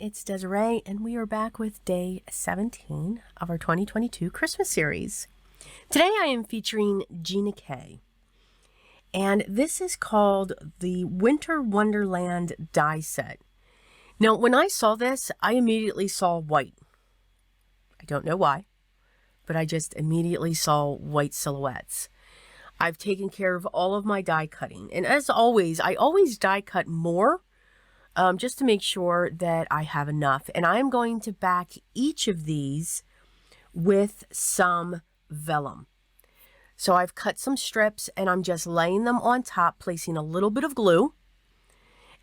it's Desiree, and we are back with day 17 of our 2022 Christmas series. Today I am featuring Gina K, and this is called the Winter Wonderland die set. Now, when I saw this, I immediately saw white. I don't know why, but I just immediately saw white silhouettes. I've taken care of all of my die cutting, and as always, I always die cut more just to make sure that I have enough. And I'm going to back each of these with some vellum. So I've cut some strips and I'm just laying them on top, placing a little bit of glue.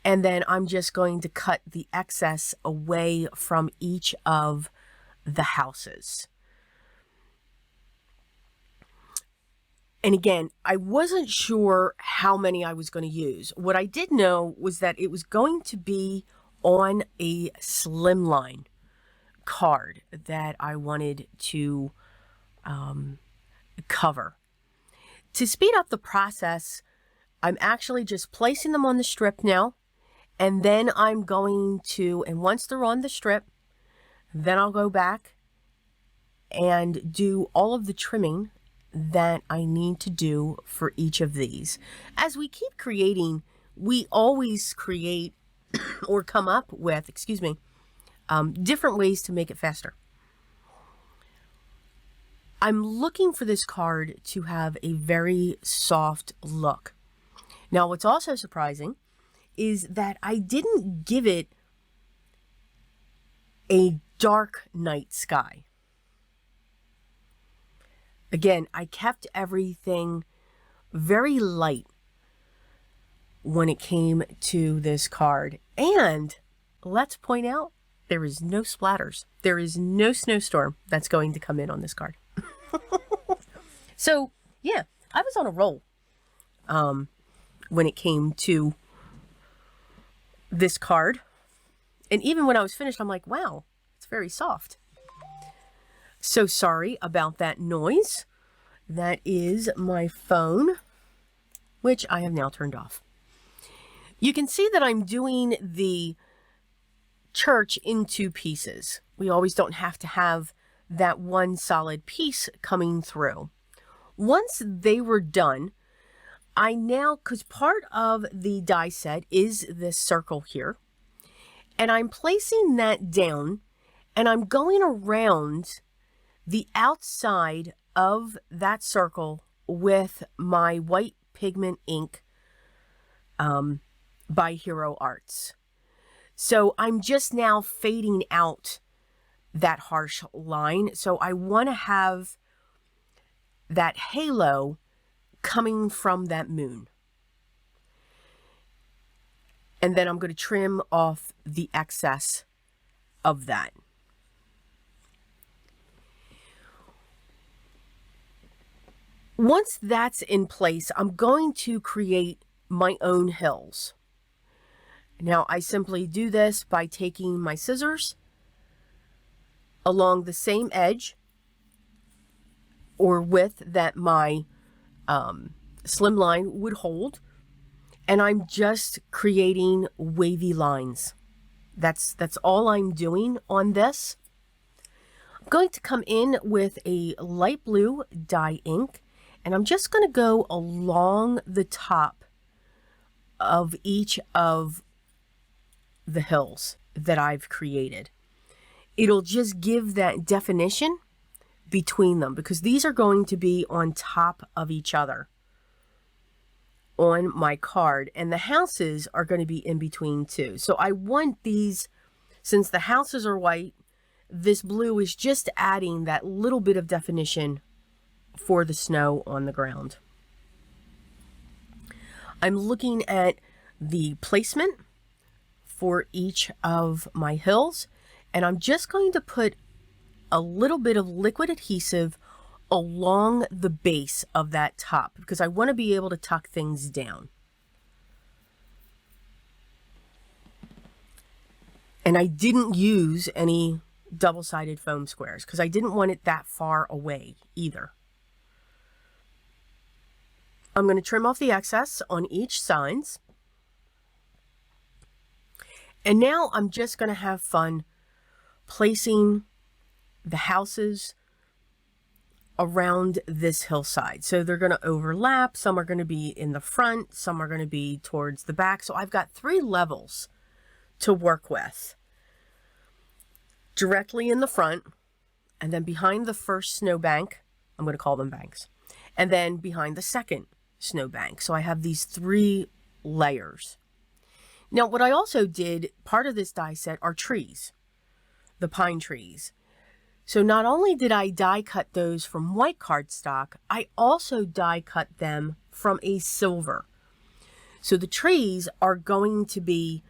And then I'm just going to cut the excess away from each of the houses. And again, I wasn't sure how many I was going to use. What I did know was that it was going to be on a slimline card that I wanted to cover. To speed up the process, I'm actually just placing them on the strip now. And then I'm going to, and once they're on the strip, then I'll go back and do all of the trimming that I need to do for each of these. As we keep creating, we always create or come up with, different ways to make it faster. I'm looking for this card to have a very soft look. Now, what's also surprising is that I didn't give it a dark night sky. Again, I kept everything very light when it came to this card. And let's point out, there is no splatters. There is no snowstorm that's going to come in on this card. So, yeah, I was on a roll when it came to this card. And even when I was finished, I'm like, wow, it's very soft. So sorry about that noise. That is my phone, which I have now turned off. You can see that I'm doing the church in two pieces. We always don't have to have that one solid piece coming through. Once they were done, I now, because part of the die set is this circle here, and I'm placing that down, and I'm going around the outside of that circle with my white pigment ink by Hero Arts. So I'm just now fading out that harsh line. So I want to have that halo coming from that moon. And then I'm going to trim off the excess of that. Once that's in place, I'm going to create my own hills. Now, I simply do this by taking my scissors along the same edge or width that my slim line would hold, and I'm just creating wavy lines. That's all I'm doing on this. I'm going to come in with a light blue dye ink, and I'm just going to go along the top of each of the hills that I've created. It'll just give that definition between them, because these are going to be on top of each other on my card, and the houses are going to be in between too. So I want these, since the houses are white, this blue is just adding that little bit of definition for the snow on the ground. I'm looking at the placement for each of my hills, and I'm just going to put a little bit of liquid adhesive along the base of that top, because I want to be able to tuck things down. And I didn't use any double-sided foam squares because I didn't want it that far away either. I'm going to trim off the excess on each sides. And now I'm just going to have fun placing the houses around this hillside. So they're going to overlap. Some are going to be in the front. Some are going to be towards the back. So I've got 3 levels to work with. Directly in the front, and then behind the first snowbank, I'm going to call them banks, and then behind the second snowbank. So I have these 3 layers. Now, what I also did, part of this die set are trees, the pine trees. So not only did I die cut those from white cardstock, I also die cut them from a silver. So the trees are going to be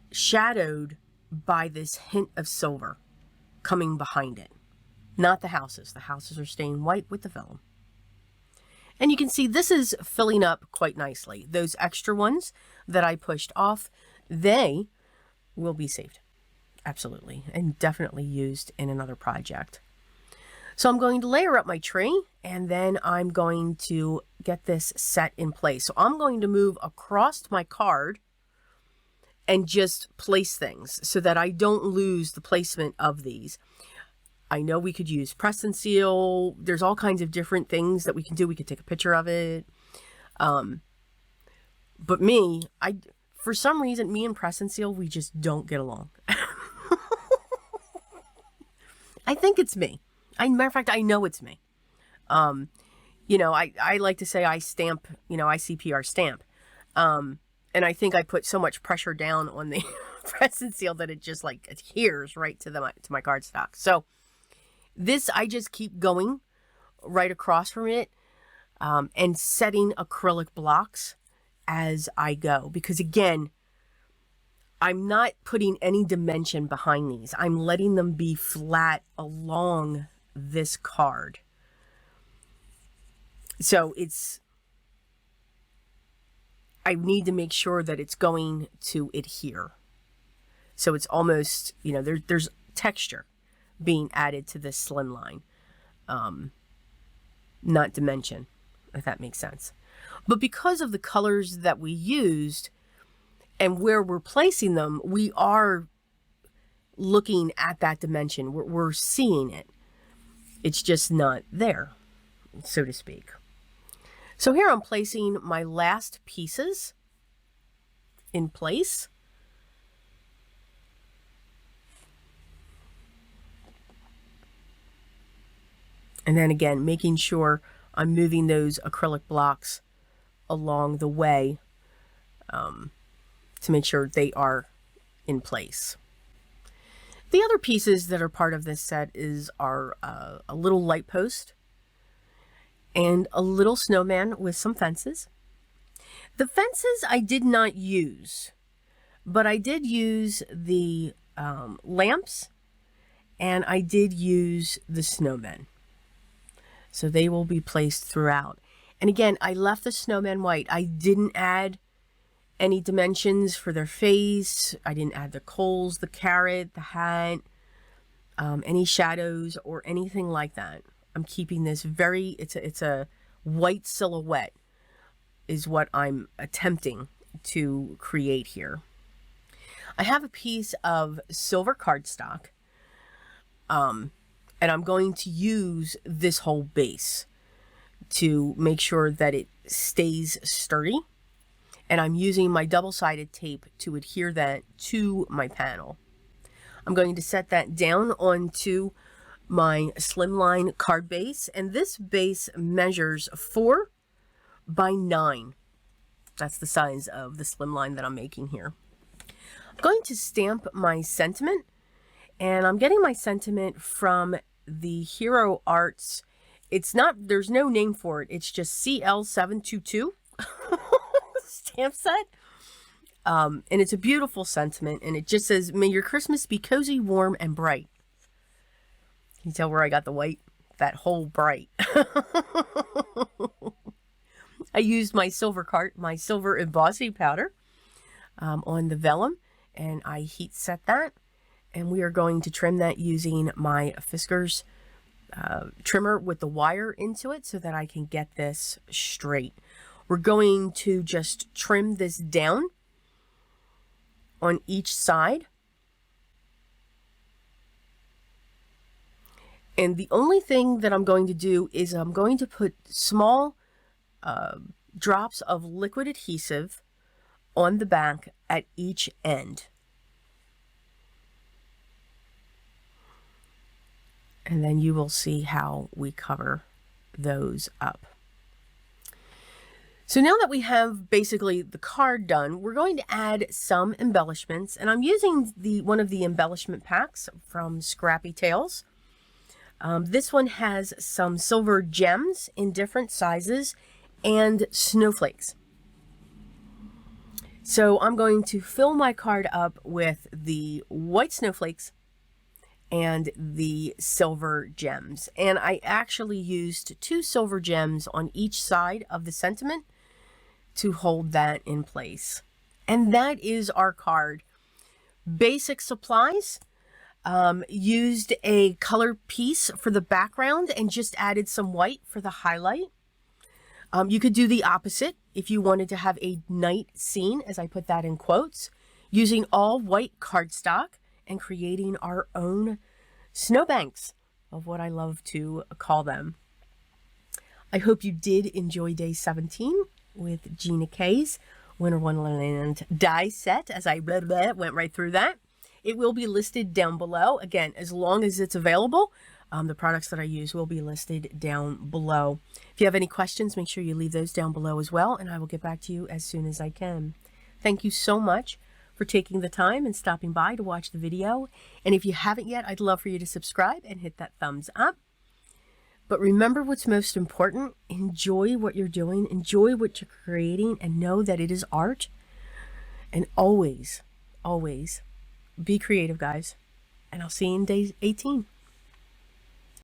shadowed by this hint of silver coming behind it. Not the houses. The houses are staying white with the vellum. And you can see this is filling up quite nicely. Those extra ones that I pushed off, they will be saved. Absolutely. And definitely used in another project. So I'm going to layer up my tree, and then I'm going to get this set in place. So I'm going to move across my card and just place things so that I don't lose the placement of these. I know we could use press and seal. There's all kinds of different things that we can do. We could take a picture of it. But for some reason, me and press and seal, we just don't get along. I think it's me. Matter of fact, I know it's me. You know, I like to say I stamp, you know, ICPR stamp. And I think I put so much pressure down on the press and seal that it just like adheres right to my cardstock. So this, I just keep going right across from it, and setting acrylic blocks as I go. Because again, I'm not putting any dimension behind these. I'm letting them be flat along this card. So I need to make sure that it's going to adhere. So it's almost, you know, there's texture being added to this slim line, not dimension, if that makes sense. But because of the colors that we used and where we're placing them, we are looking at that dimension. We're seeing it. It's just not there, so to speak. So here I'm placing my last pieces in place. And then again, making sure I'm moving those acrylic blocks along the way to make sure they are in place. The other pieces that are part of this set are a little light post and a little snowman with some fences. The fences I did not use, but I did use the lamps, and I did use the snowmen. So they will be placed throughout. And again, I left the snowman white. I didn't add any dimensions for their face. I didn't add the coals, the carrot, the hat, any shadows or anything like that. I'm keeping this it's a white silhouette is what I'm attempting to create here. I have a piece of silver cardstock, and I'm going to use this whole base to make sure that it stays sturdy. And I'm using my double-sided tape to adhere that to my panel. I'm going to set that down onto my slimline card base. And this base measures 4 by 9. That's the size of the slimline that I'm making here. I'm going to stamp my sentiment. And I'm getting my sentiment from the Hero Arts. There's no name for it. It's just CL722 stamp set. And it's a beautiful sentiment. And it just says, "May your Christmas be cozy, warm, and bright." Can you tell where I got the white? That whole bright. I used my silver embossing powder on the vellum, and I heat set that. And we are going to trim that using my Fiskars trimmer with the wire into it so that I can get this straight. We're going to just trim this down on each side. And the only thing that I'm going to do is I'm going to put small drops of liquid adhesive on the back at each end. And then you will see how we cover those up. So now that we have basically the card done, we're going to add some embellishments, and I'm using one of the embellishment packs from Scrappy Tales. This one has some silver gems in different sizes and snowflakes. So I'm going to fill my card up with the white snowflakes and the silver gems. And I actually used 2 silver gems on each side of the sentiment to hold that in place. And that is our card. Basic supplies. Used a color piece for the background and just added some white for the highlight. You could do the opposite if you wanted to have a night scene, as I put that in quotes, using all white cardstock and creating our own snowbanks of what I love to call them. I hope you did enjoy day 17 with Gina K's Winter Wonderland die set, as I went right through that. It will be listed down below. Again, as long as it's available, the products that I use will be listed down below. If you have any questions, make sure you leave those down below as well, and I will get back to you as soon as I can. Thank you so much for taking the time and stopping by to watch the video. And if you haven't yet, I'd love for you to subscribe and hit that thumbs up. But remember what's most important. Enjoy what you're doing, enjoy what you're creating, and know that it is art. And always, always be creative, guys. And I'll see you in day 18.